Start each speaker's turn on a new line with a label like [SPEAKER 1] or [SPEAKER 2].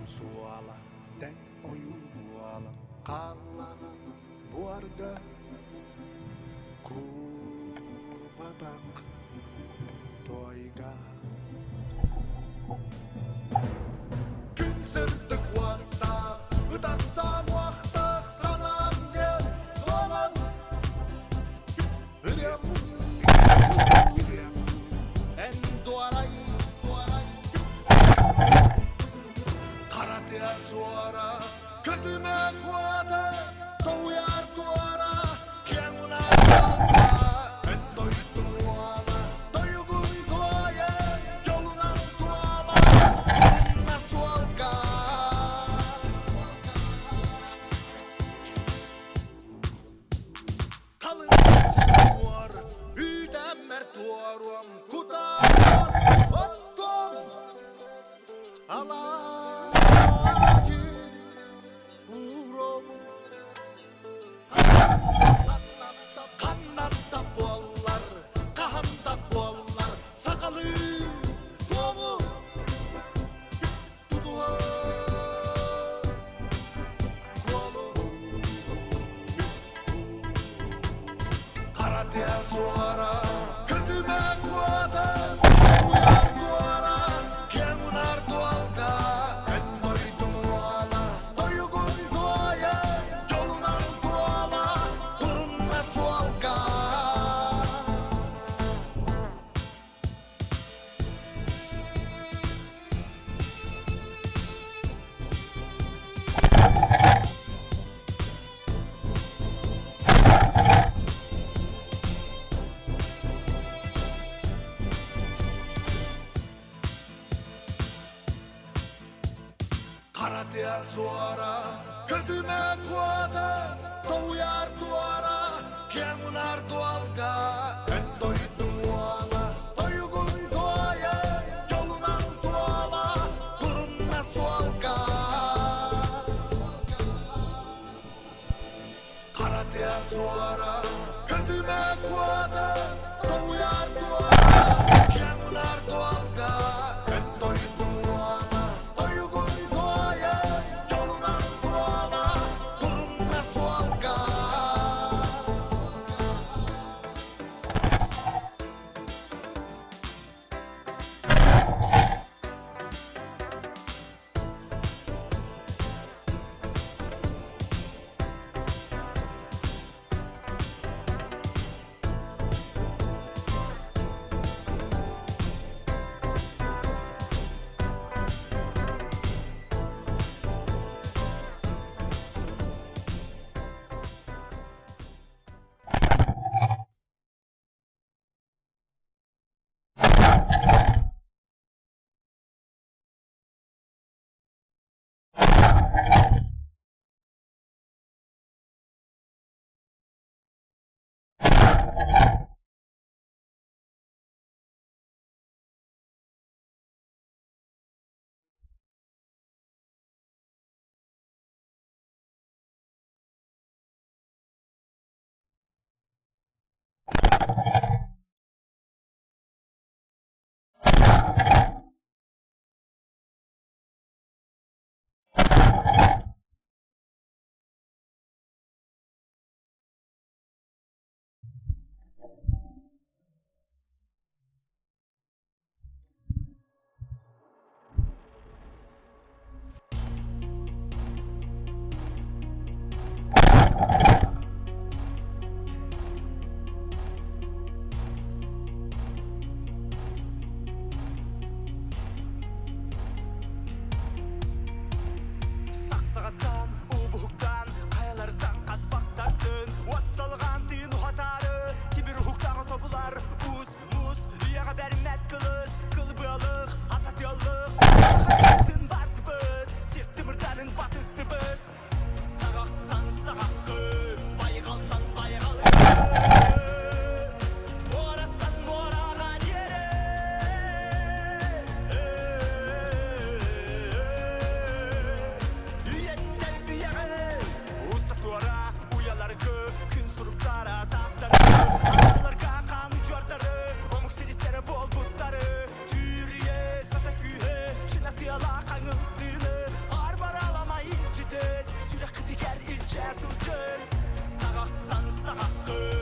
[SPEAKER 1] Suola, den ojuuala, kallana, vuorga, kurpatak, toiga. Kynsirtik vuortaa, ytäksää muahtaa, sanan jel, tuolan, en tuorai. Karatea suora, kötymää kuota, toujar tuora, kiemuna kuota, en toittu muola, toijukun tuoja, jolunan tuola, anna suolkaa. Kallinnassa suor, ydämmer tuoruom, kutaan, ottom, alaa. Kannatta puollar, kahanta puollar, sakalı, tuomu, tutua, kuolu. Karatea suora, kötymää kuota, toujar tuora, kiemunar tuolkaa, en toitu muola, toijukun tuoja, jolunan tuola, turunna suolkaa. Karatea suora, kötymää kuota, toujar tuora, kiemunar tuolkaa, en toitu muola, toijukun tuoja, jolunan tuola, turunna suolkaa. Karatea suora, kötymää kuota, toujar tuora, kiemunar tuolkaa, en toitu muola, toijukun tuoja, jolunan tuola, turunna suolkaa.
[SPEAKER 2] Saksağattan, ubuhuktan, kayalardan kasbaktardın. Vatsalgan tığın uhatarı, kibir huktan topular. Uz, muz, üyaga bermet kılıç, kılbıyalık, atat yollık. Hakatın bardı bır, қаңылтыны арбар аламай инчиден сүйрек тигер илче сылжын сағақтан сағаққа